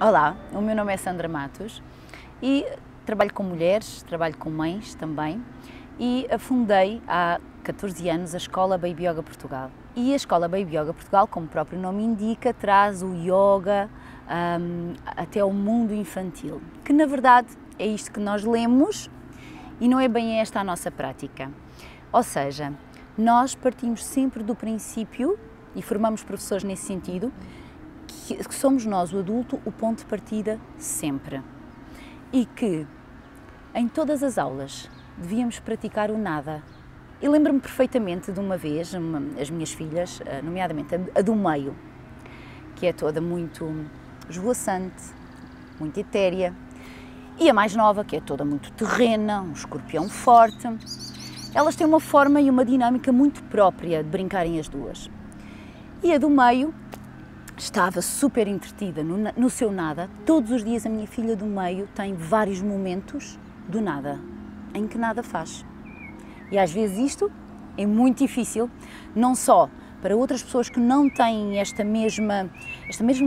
Olá, o meu nome é Sandra Matos e trabalho com mulheres, trabalho com mães também e fundei há 14 anos a Escola Baby Yoga Portugal. E a Escola Baby Yoga Portugal, como o próprio nome indica, traz o yoga até ao mundo infantil, que na verdade é isto que nós lemos e não é bem esta a nossa prática. Ou seja, nós partimos sempre do princípio, e formamos professores nesse sentido, que somos nós, o adulto, o ponto de partida sempre. E que em todas as aulas devíamos praticar o nada. E lembro-me perfeitamente de uma vez, as minhas filhas, nomeadamente a do meio, que é toda muito esvoaçante, muito etérea, e a mais nova, que é toda muito terrena, um escorpião forte. Elas têm uma forma e uma dinâmica muito própria de brincarem as duas. E a do meio estava super entretida no seu nada. Todos os dias a minha filha do meio tem vários momentos do nada, em que nada faz. E às vezes isto é muito difícil, não só para outras pessoas que não têm esta mesma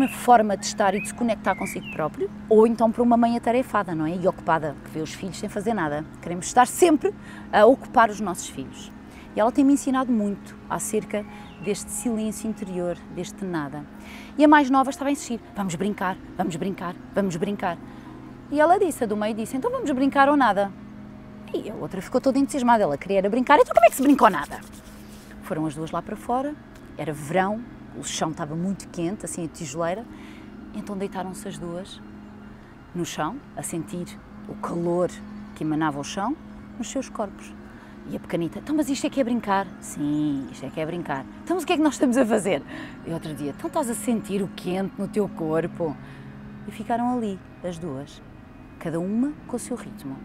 forma de estar e de se conectar consigo próprio, ou então para uma mãe atarefada, não é? E ocupada, que vê os filhos sem fazer nada. Queremos estar sempre a ocupar os nossos filhos. E ela tem-me ensinado muito acerca deste silêncio interior, deste nada. E a mais nova estava a insistir, vamos brincar, vamos brincar, vamos brincar. E ela disse, a do meio disse, então vamos brincar ou nada? E a outra ficou toda entusiasmada, ela queria era brincar, então como é que se brinca ou nada? Foram as duas lá para fora, era verão, o chão estava muito quente, assim a tijoleira, então deitaram-se as duas no chão, a sentir o calor que emanava o chão nos seus corpos. E a pequenita, então mas isto é que é brincar? Sim, isto é que é brincar. Então mas o que é que nós estamos a fazer? E outro dia, então estás a sentir o quente no teu corpo? E ficaram ali, as duas, cada uma com o seu ritmo.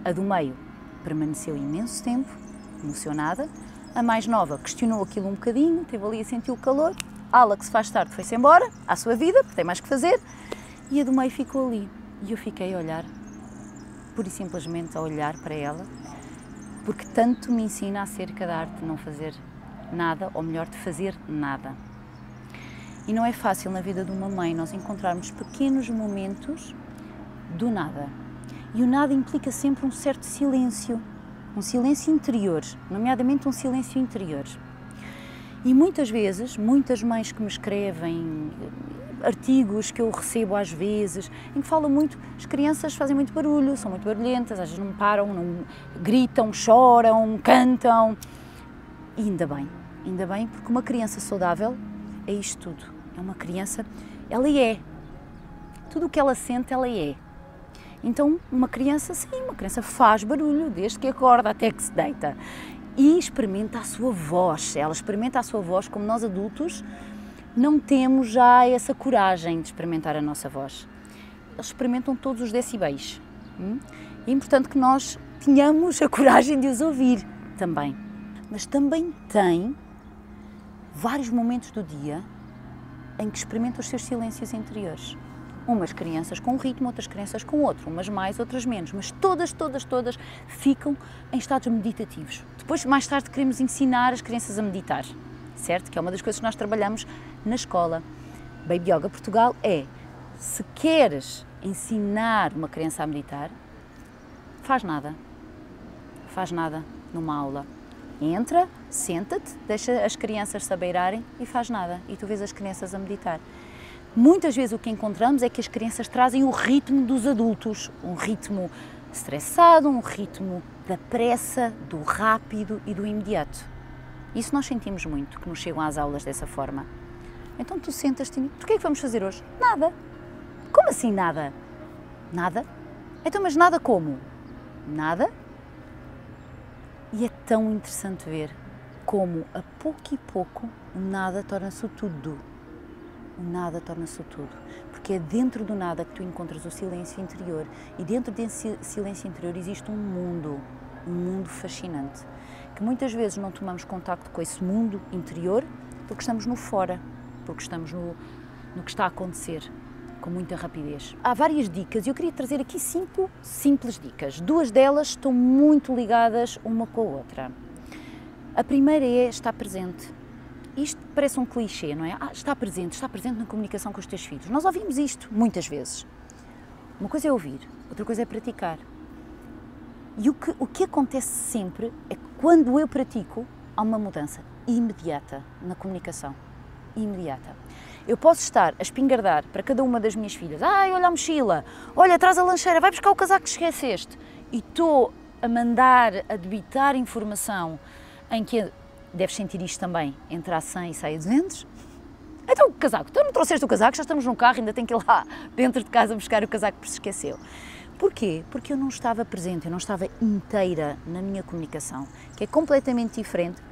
A do meio permaneceu imenso tempo, no seu nada. A mais nova questionou aquilo um bocadinho, esteve ali a sentir o calor. Ala, que se faz tarde, foi-se embora, à sua vida, porque tem mais que fazer. E a do meio ficou ali. E eu fiquei a olhar, pura e simplesmente a olhar para ela, porque tanto me ensina acerca da arte de não fazer nada, ou melhor, de fazer nada. E não é fácil na vida de uma mãe nós encontrarmos pequenos momentos do nada. E o nada implica sempre um certo silêncio, um silêncio interior, nomeadamente um silêncio interior. E muitas vezes, muitas mães que me escrevem artigos que eu recebo às vezes, em que fala muito, as crianças fazem muito barulho, são muito barulhentas, às vezes não param, não gritam, choram, cantam. E ainda bem, porque uma criança saudável é isto tudo. É uma criança, ela é. Tudo o que ela sente, ela é. Então, uma criança, sim, uma criança faz barulho desde que acorda até que se deita. E experimenta a sua voz, ela experimenta a sua voz como nós adultos não temos já essa coragem de experimentar a nossa voz. Eles experimentam todos os decibéis. É importante que nós tenhamos a coragem de os ouvir também. Mas também tem vários momentos do dia em que experimentam os seus silêncios interiores. Umas crianças com um ritmo, outras crianças com outro, umas mais, outras menos, mas todas ficam em estados meditativos. Depois, mais tarde, queremos ensinar as crianças a meditar, certo? Que é uma das coisas que nós trabalhamos na escola. Baby Yoga Portugal é, se queres ensinar uma criança a meditar, faz nada numa aula. Entra, senta-te, deixa as crianças se abeirarem e faz nada. E tu vês as crianças a meditar. Muitas vezes o que encontramos é que as crianças trazem o ritmo dos adultos, um ritmo estressado, um ritmo da pressa, do rápido e do imediato. Isso nós sentimos muito, que nos chegam às aulas dessa forma. Então tu sentas-te e o que é que vamos fazer hoje? Nada. Como assim nada? Nada? Então mas nada como? Nada? E é tão interessante ver como a pouco e pouco o nada torna-se o tudo. O nada torna-se o tudo, porque é dentro do nada que tu encontras o silêncio interior e dentro desse silêncio interior existe um mundo fascinante, que muitas vezes não tomamos contacto com esse mundo interior porque estamos no fora, porque estamos no que está a acontecer com muita rapidez. Há várias dicas e eu queria trazer aqui 5 simples dicas. 2 delas estão muito ligadas uma com a outra. A primeira é estar presente. Isto parece um clichê, não é? Está presente na comunicação com os teus filhos. Nós ouvimos isto muitas vezes. Uma coisa é ouvir, outra coisa é praticar. E o que acontece sempre é que quando eu pratico, há uma mudança imediata na comunicação. Imediata. Eu posso estar a espingardar para cada uma das minhas filhas: ai, olha a mochila, olha, traz a lancheira, vai buscar o casaco que esqueceste. E estou a mandar, a debitar informação em que deves sentir isto também, entre a 100 e sai a 200. Então o casaco, tu não trouxeste o casaco, já estamos num carro, ainda tenho que ir lá dentro de casa buscar o casaco porque se esqueceu. Porquê? Porque eu não estava presente, eu não estava inteira na minha comunicação, que é completamente diferente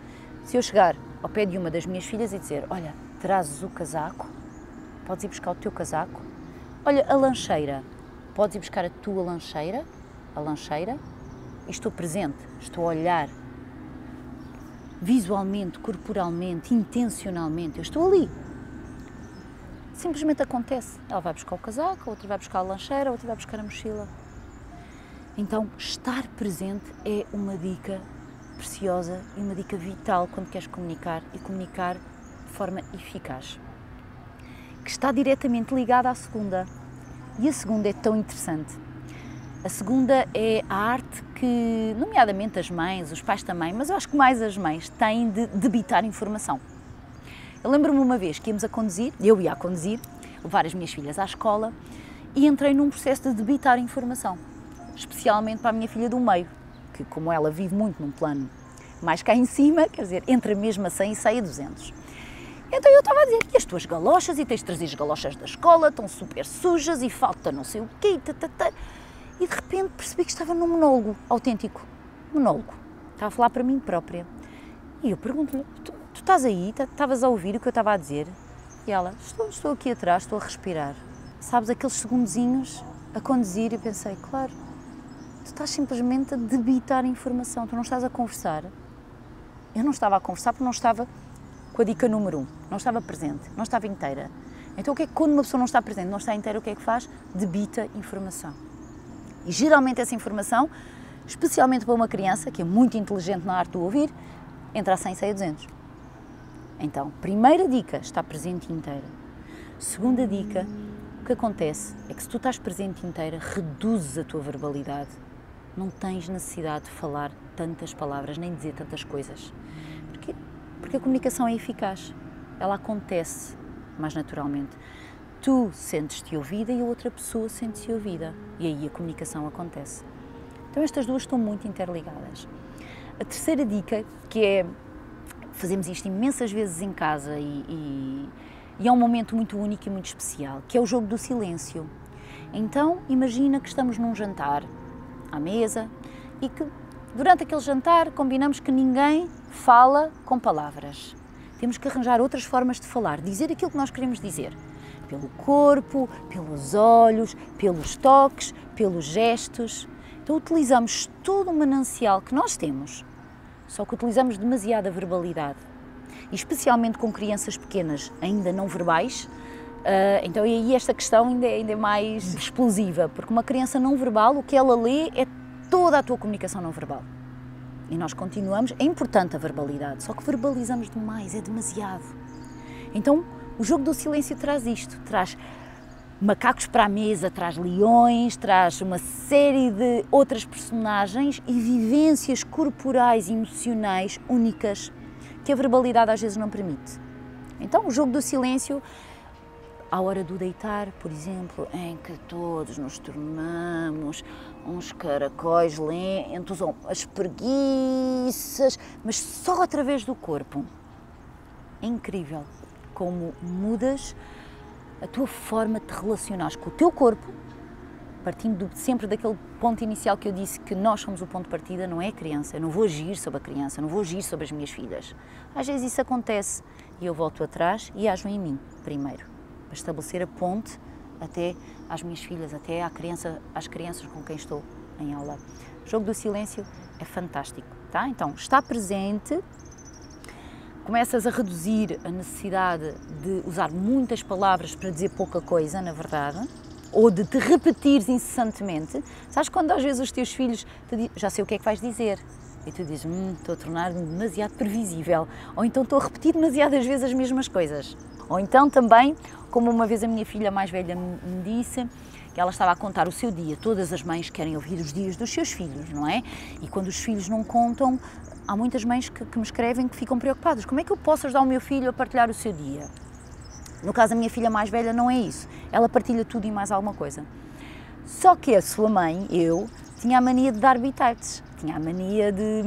se eu chegar ao pé de uma das minhas filhas e dizer: olha, trazes o casaco, podes ir buscar o teu casaco, olha, a lancheira, podes ir buscar a tua lancheira, e estou presente, estou a olhar visualmente, corporalmente, intencionalmente, eu estou ali. Simplesmente acontece. Ela vai buscar o casaco, a outra vai buscar a lancheira, a outra vai buscar a mochila. Então, estar presente é uma dica preciosa e uma dica vital quando queres comunicar e comunicar de forma eficaz. Que está diretamente ligada à segunda. E a segunda é tão interessante. A segunda é a arte que, nomeadamente as mães, os pais também, mas eu acho que mais as mães, têm de debitar informação. Eu lembro-me uma vez que íamos a conduzir, eu ia a conduzir, levar as minhas filhas à escola e entrei num processo de debitar informação, especialmente para a minha filha do meio, que como ela vive muito num plano mais cá em cima, quer dizer, entra mesmo a 100 e sai a 200. Então eu estava a dizer: e as tuas galochas, e tens de trazer as galochas da escola, estão super sujas e falta não sei o quê, e de repente percebi que estava num monólogo autêntico, monólogo, estava a falar para mim própria. E eu pergunto-lhe: tu estás aí, estavas a ouvir o que eu estava a dizer? E ela: estou aqui atrás, estou a respirar. Sabes, aqueles segundozinhos a conduzir, e pensei: claro, tu estás simplesmente a debitar informação, tu não estás a conversar. Eu não estava a conversar porque não estava com a dica número 1, não estava presente, não estava inteira. Então o que é que quando uma pessoa não está presente, não está inteira, o que é que faz? Debita informação. E geralmente essa informação, especialmente para uma criança que é muito inteligente na arte do ouvir, entra a 100 e sai a 200. Então, primeira dica, está presente e inteira. Segunda dica, o que acontece é que se tu estás presente e inteira, reduzes a tua verbalidade. Não tens necessidade de falar tantas palavras, nem dizer tantas coisas. Porquê? Porque a comunicação é eficaz. Ela acontece mais naturalmente. Tu sentes-te ouvida e a outra pessoa sente-se ouvida. E aí a comunicação acontece. Então estas duas estão muito interligadas. A terceira dica, que é, fazemos isto imensas vezes em casa e é um momento muito único e muito especial, que é o jogo do silêncio. Então imagina que estamos num jantar à mesa e que durante aquele jantar combinamos que ninguém fala com palavras. Temos que arranjar outras formas de falar, dizer aquilo que nós queremos dizer. Pelo corpo, pelos olhos, pelos toques, pelos gestos. Então utilizamos todo o manancial que nós temos, só que utilizamos demasiada verbalidade. E especialmente com crianças pequenas, ainda não verbais, então aí esta questão ainda é mais explosiva, porque uma criança não verbal, o que ela lê é toda a tua comunicação não verbal. E nós continuamos, é importante a verbalidade, só que verbalizamos demais, é demasiado. Então o jogo do silêncio traz isto, traz macacos para a mesa, traz leões, traz uma série de outras personagens e vivências corporais e emocionais únicas que a verbalidade às vezes não permite. Então o jogo do silêncio, à hora do deitar, por exemplo, em que todos nos tornamos uns caracóis lentos, ou as preguiças, mas só através do corpo. É incrível como mudas a tua forma de te relacionares com o teu corpo, partindo sempre daquele ponto inicial que eu disse que nós somos o ponto de partida, não é a criança. Eu não vou agir sobre a criança, não vou agir sobre as minhas filhas. Às vezes isso acontece e eu volto atrás e ajo em mim primeiro, para estabelecer a ponte até às minhas filhas, até às crianças com quem estou em aula. O jogo do silêncio é fantástico, tá? Então, está presente, começas a reduzir a necessidade de usar muitas palavras para dizer pouca coisa, na verdade, ou de te repetires incessantemente. Sabes quando às vezes os teus filhos te dizem: já sei o que é que vais dizer, E tu dizes, estou a tornar-me demasiado previsível, ou então estou a repetir demasiadas vezes as mesmas coisas. Ou então também, como uma vez a minha filha mais velha me disse, que ela estava a contar o seu dia. Todas as mães querem ouvir os dias dos seus filhos, não é? E quando os filhos não contam, há muitas mães que me escrevem que ficam preocupadas. Como é que eu posso ajudar o meu filho a partilhar o seu dia? No caso da minha filha mais velha não é isso. Ela partilha tudo e mais alguma coisa. Só que a sua mãe, eu, tinha a mania de dar bitites. Tinha a mania de...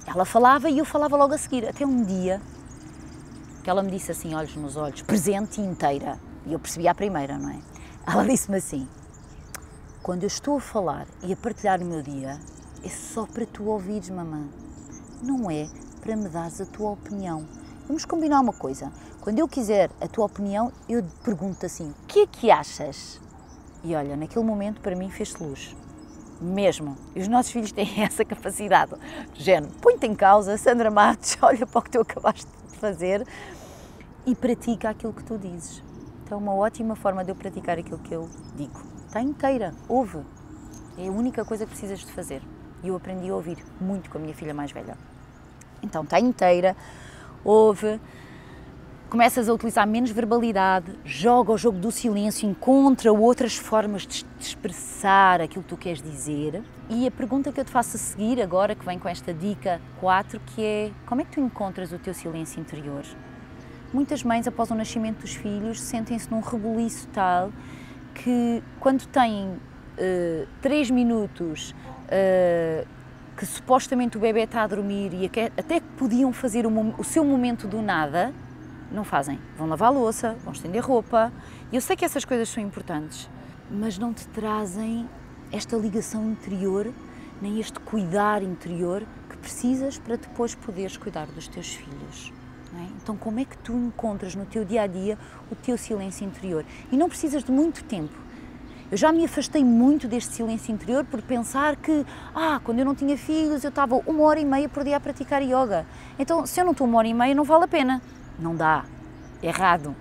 ela falava e eu falava logo a seguir. Até um dia que ela me disse assim, olhos nos olhos, presente e inteira. E eu percebi à primeira, não é? Ela disse-me assim, quando eu estou a falar e a partilhar o meu dia, é só para tu ouvires, mamã. Não é para me dares a tua opinião. Vamos combinar uma coisa. Quando eu quiser a tua opinião, eu te pergunto assim, o que é que achas? E olha, naquele momento para mim fez-se luz. Mesmo. E os nossos filhos têm essa capacidade. Género, põe-te em causa, Sandra Matos, olha para o que tu acabaste de fazer e pratica aquilo que tu dizes. Então, uma ótima forma de eu praticar aquilo que eu digo. Está inteira, ouve. É a única coisa que precisas de fazer. E eu aprendi a ouvir muito com a minha filha mais velha. Então, está inteira, ouve, começas a utilizar menos verbalidade, joga o jogo do silêncio, encontra outras formas de expressar aquilo que tu queres dizer. E a pergunta que eu te faço a seguir, agora que vem com esta dica 4, que é, como é que tu encontras o teu silêncio interior? Muitas mães, após o nascimento dos filhos, sentem-se num rebuliço tal que, quando têm 3 minutos que supostamente o bebê está a dormir e até que podiam fazer o seu momento do nada, não fazem. Vão lavar a louça, vão estender roupa. Eu sei que essas coisas são importantes, mas não te trazem esta ligação interior, nem este cuidar interior que precisas para depois poderes cuidar dos teus filhos. Então, como é que tu encontras no teu dia-a-dia o teu silêncio interior? E não precisas de muito tempo. Eu já me afastei muito deste silêncio interior por pensar que, quando eu não tinha filhos, eu estava 1h30 por dia a praticar yoga. Então, se eu não estou 1h30, não vale a pena. Não dá. Errado.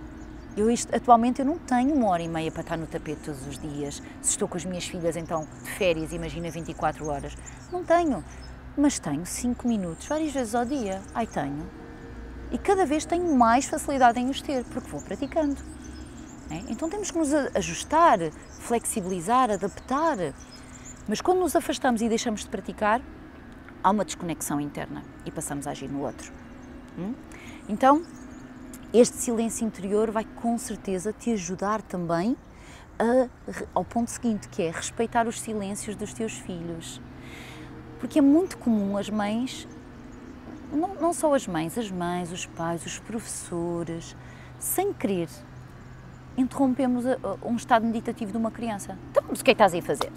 Atualmente eu não tenho 1h30 para estar no tapete todos os dias. Se estou com as minhas filhas, então, de férias, imagina 24 horas. Não tenho. Mas tenho 5 minutos, várias vezes ao dia. Tenho. E cada vez tenho mais facilidade em os ter, porque vou praticando. Então temos que nos ajustar, flexibilizar, adaptar. Mas quando nos afastamos e deixamos de praticar, há uma desconexão interna e passamos a agir no outro. Então, este silêncio interior vai com certeza te ajudar também ao ponto seguinte, que é respeitar os silêncios dos teus filhos. Porque é muito comum as mães, não só as mães, os pais, os professores, sem querer, interrompemos um estado meditativo de uma criança. Então, mas o que é que estás aí a fazer?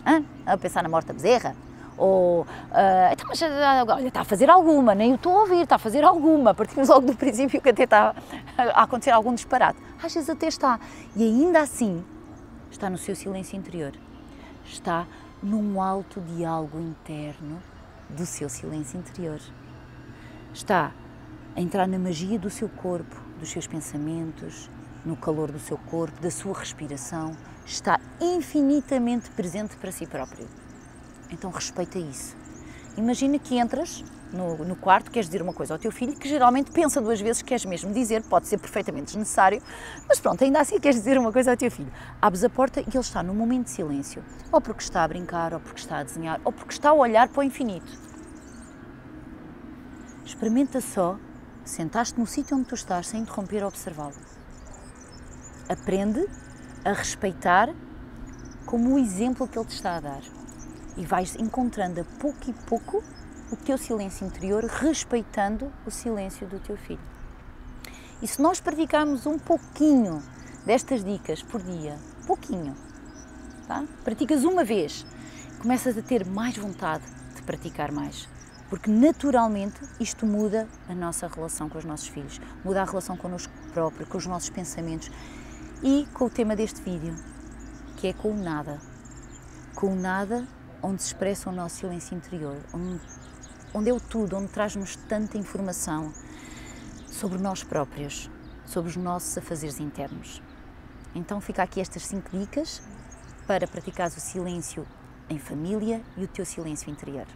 A pensar na morte da bezerra? Ou, então, mas olha, está a fazer alguma, nem eu estou a ouvir, está a fazer alguma. Partimos logo do princípio que até está a acontecer algum disparate. Às vezes até está. E ainda assim, está no seu silêncio interior. Está num alto diálogo interno do seu silêncio interior. Está a entrar na magia do seu corpo, dos seus pensamentos, no calor do seu corpo, da sua respiração. Está infinitamente presente para si próprio. Então respeita isso. Imagina que entras no quarto, queres dizer uma coisa ao teu filho, que geralmente pensa 2 vezes que queres mesmo dizer, pode ser perfeitamente desnecessário, mas pronto, ainda assim queres dizer uma coisa ao teu filho. Abres a porta e ele está num momento de silêncio, ou porque está a brincar, ou porque está a desenhar, ou porque está a olhar para o infinito. Experimenta só, sentaste no sítio onde tu estás, sem interromper a observá-lo. Aprende a respeitar como o exemplo que ele te está a dar. E vais encontrando a pouco e pouco o teu silêncio interior, respeitando o silêncio do teu filho. E se nós praticarmos um pouquinho destas dicas por dia, pouquinho, tá? Praticas uma vez, começas a ter mais vontade de praticar mais. Porque naturalmente isto muda a nossa relação com os nossos filhos, muda a relação connosco próprio, com os nossos pensamentos e com o tema deste vídeo, que é com o nada. Com o nada onde se expressa o nosso silêncio interior, onde é o tudo, onde traz-nos tanta informação sobre nós próprios, sobre os nossos afazeres internos. Então fica aqui estas 5 dicas para praticares o silêncio em família e o teu silêncio interior.